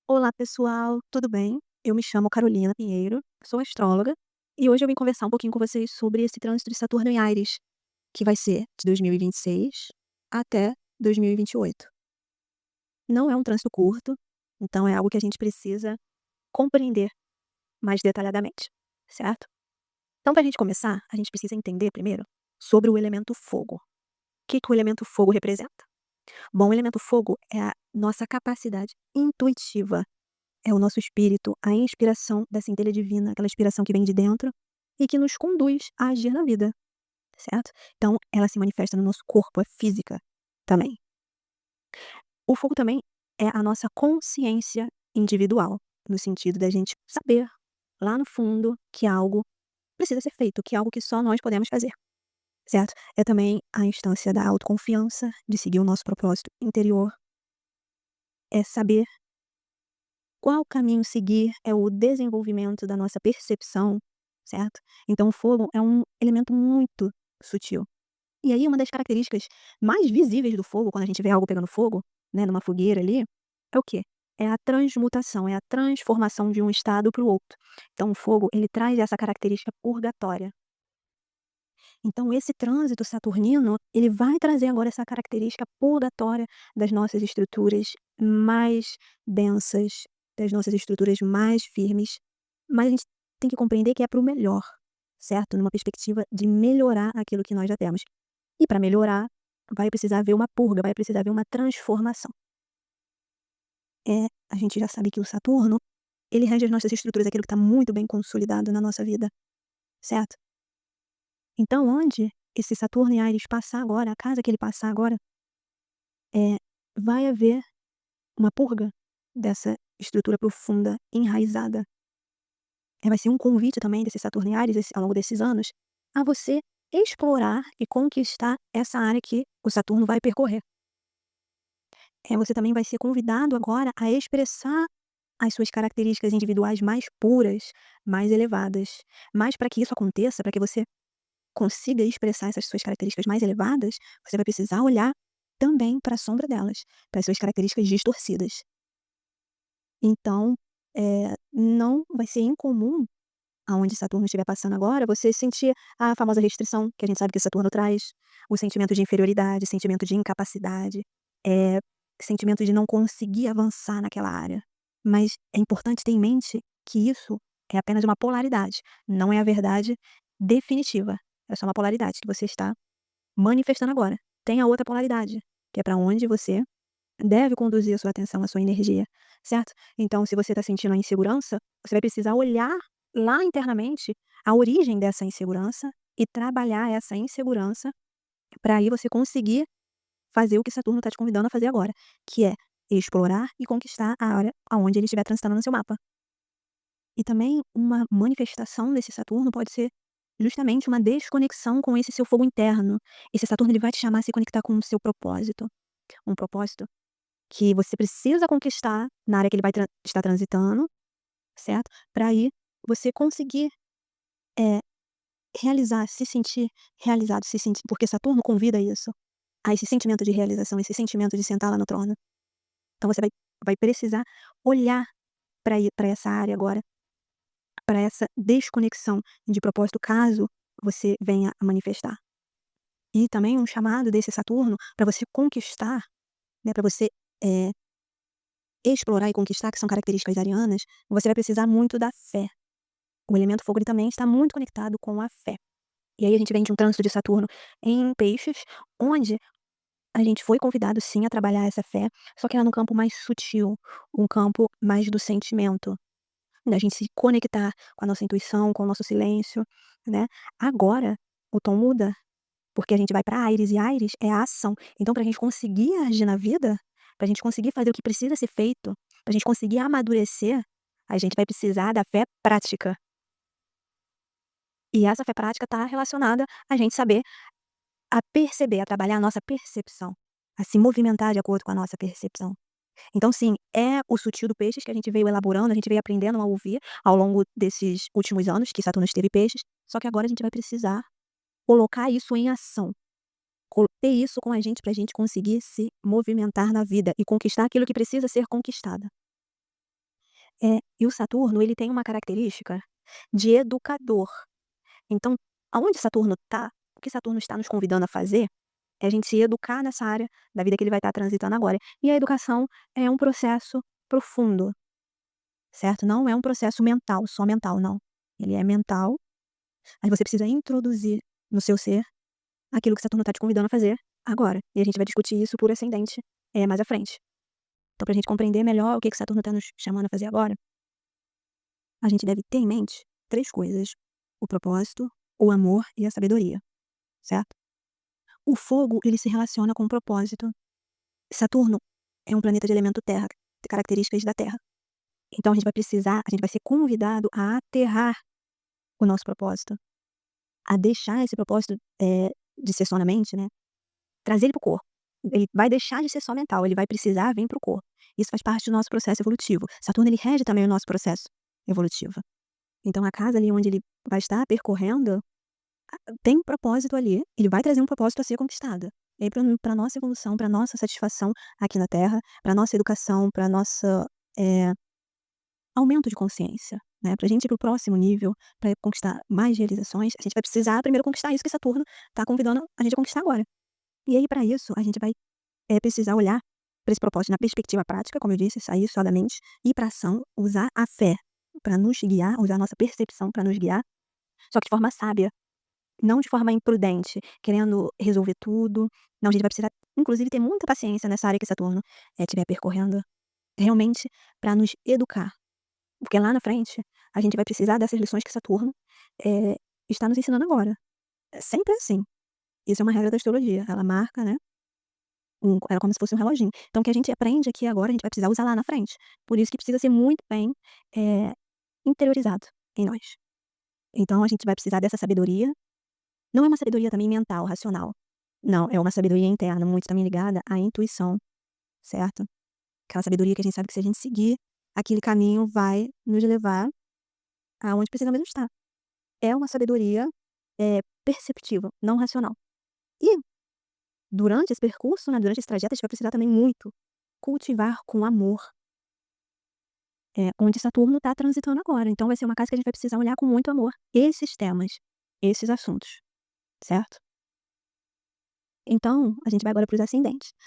Olá, pessoal, tudo bem? Eu me chamo Carolina Pinheiro, sou astróloga e hoje eu vim conversar um pouquinho com vocês sobre esse trânsito de Saturno em Áries, que vai ser de 2026 até 2028. Não é um trânsito curto, então é algo que a gente precisa compreender mais detalhadamente, certo? Então, para a gente começar, a gente precisa entender primeiro sobre o elemento fogo. O que o elemento fogo representa? Bom, o elemento fogo é a nossa capacidade intuitiva. É o nosso espírito, a inspiração da centelha divina, aquela inspiração que vem de dentro e que nos conduz a agir na vida, certo? Então, ela se manifesta no nosso corpo, é física também. O fogo também é a nossa consciência individual, no sentido da gente saber lá no fundo que algo precisa ser feito, que é algo que só nós podemos fazer, certo? É também a instância da autoconfiança, de seguir o nosso propósito interior, é saber qual caminho seguir, é o desenvolvimento da nossa percepção, certo? Então o fogo é um elemento muito sutil. E aí uma das características mais visíveis do fogo, quando a gente vê algo pegando fogo, né, numa fogueira ali, é o quê? É a transmutação, é a transformação de um estado para o outro. Então o fogo, ele traz essa característica purgatória. Então esse trânsito saturnino, ele vai trazer agora essa característica purgatória das nossas estruturas mais densas, das nossas estruturas mais firmes, mas a gente tem que compreender que é para o melhor, certo? Numa perspectiva de melhorar aquilo que nós já temos. E para melhorar, vai precisar haver uma purga, vai precisar haver uma transformação. A gente já sabe que o Saturno, ele rege as nossas estruturas, aquilo que está muito bem consolidado na nossa vida, certo? Então, onde esse Saturno em Áries passar agora, a casa que ele passar agora, vai haver uma purga dessa estrutura profunda, enraizada. Vai ser um convite também desse Saturno em Áries, ao longo desses anos, a você explorar e conquistar essa área que o Saturno vai percorrer. Você também vai ser convidado agora a expressar as suas características individuais mais puras, mais elevadas. Mas para que isso aconteça, para que você consiga expressar essas suas características mais elevadas, você vai precisar olhar também para a sombra delas, para as suas características distorcidas. Então, não vai ser incomum, aonde Saturno estiver passando agora, você sentir a famosa restrição, que a gente sabe que Saturno traz, o sentimento de inferioridade, sentimento de incapacidade, eh, sentimento de não conseguir avançar naquela área. Mas é importante ter em mente que isso é apenas uma polaridade, não é a verdade definitiva. É só uma polaridade que você está manifestando agora. Tem a outra polaridade, que é para onde você deve conduzir a sua atenção, a sua energia, certo? Então, se você está sentindo a insegurança, você vai precisar olhar lá internamente a origem dessa insegurança e trabalhar essa insegurança para aí você conseguir fazer o que Saturno está te convidando a fazer agora, que é explorar e conquistar a área aonde ele estiver transitando no seu mapa. E também uma manifestação desse Saturno pode ser justamente uma desconexão com esse seu fogo interno. Esse Saturno ele vai te chamar a se conectar com o seu propósito, um propósito que você precisa conquistar na área que ele vai estar transitando, certo? Para aí você conseguir, eh, realizar, se sentir realizado, se sentir porque Saturno convida isso, a esse sentimento de realização, esse sentimento de sentar lá no trono. Então você vai precisar olhar para essa área agora, para essa desconexão de propósito, caso você venha a manifestar. E também um chamado desse Saturno para você conquistar, né, para você, eh, explorar e conquistar, que são características arianas, você vai precisar muito da fé. O elemento fogo ele também está muito conectado com a fé. E aí a gente vem de um trânsito de Saturno em Peixes, onde a gente foi convidado sim a trabalhar essa fé, só que ela num campo mais sutil, um campo mais do sentimento, da gente se conectar com a nossa intuição, com o nosso silêncio, né. Agora o tom muda, porque a gente vai para Áries e Áries é a ação. Então pra gente conseguir agir na vida, pra gente conseguir fazer o que precisa ser feito, pra gente conseguir amadurecer, a gente vai precisar da fé prática. E essa fé prática está relacionada a gente saber a perceber, a trabalhar a nossa percepção, a se movimentar de acordo com a nossa percepção. Então sim, é o sutil do Peixes que a gente veio elaborando, a gente veio aprendendo a ouvir ao longo desses últimos anos que Saturno esteve em Peixes, só que agora a gente vai precisar colocar isso em ação, ter isso com a gente para a gente conseguir se movimentar na vida e conquistar aquilo que precisa ser conquistado. E o Saturno, ele tem uma característica de educador. Então, aonde Saturno tá, o que Saturno está nos convidando a fazer, é a gente se educar nessa área da vida que ele vai estar transitando agora. E a educação é um processo profundo, certo? Não é um processo mental, só mental, não. Ele é mental, mas você precisa introduzir no seu ser aquilo que Saturno está te convidando a fazer agora. E a gente vai discutir isso por ascendente, mais à frente. Então, pra gente compreender melhor o que que Saturno está nos chamando a fazer agora, a gente deve ter em mente 3 coisas: o propósito, o amor e a sabedoria, certo? O fogo, ele se relaciona com o propósito. Saturno é um planeta de elemento terra, de características da terra. Então a gente vai ser convidado a aterrar o nosso propósito, a deixar esse propósito, de ser só na mente, né, trazer ele para o corpo. Ele vai deixar de ser só mental, ele vai precisar vir para o corpo. Isso faz parte do nosso processo evolutivo. Saturno, ele rege também o nosso processo evolutivo. Então a casa ali onde ele vai estar percorrendo, tem um propósito ali, ele vai trazer um propósito a ser conquistado. E aí pra nossa evolução, pra nossa satisfação aqui na Terra, pra nossa educação, pra nossa, eh, aumento de consciência, né, pra gente ir para o próximo nível, pra conquistar mais realizações, a gente vai precisar primeiro conquistar isso que Saturno tá convidando a gente a conquistar agora. E aí pra isso a gente vai, precisar olhar pra esse propósito na perspectiva prática, como eu disse, sair só da mente, ir pra ação, usar a fé pra nos guiar, usar a nossa percepção pra nos guiar, só que de forma sábia. Não de forma imprudente, querendo resolver tudo. Não, a gente vai precisar, inclusive, ter muita paciência nessa área que Saturno, estiver percorrendo, realmente para nos educar. Porque lá na frente, a gente vai precisar dessas lições que Saturno, eh, está nos ensinando agora. É sempre assim. Isso é uma regra da astrologia. Ela marca, né, ela é como se fosse um reloginho. Então o que a gente aprende aqui agora, a gente vai precisar usar lá na frente. Por isso que precisa ser muito bem, eh, interiorizado em nós. Então a gente vai precisar dessa sabedoria. Não é uma sabedoria também mental, racional. Não, é uma sabedoria interna, muito também ligada à intuição, certo? Aquela sabedoria que a gente sabe que se a gente seguir, aquele caminho vai nos levar aonde precisamos estar. É uma sabedoria, perceptiva, não racional. E durante esse percurso, né, durante esse trajeto, a gente vai precisar também muito cultivar com amor, onde Saturno está transitando agora. Então vai ser uma casa que a gente vai precisar olhar com muito amor esses temas, esses assuntos, certo? Então, a gente vai agora para os ascendentes.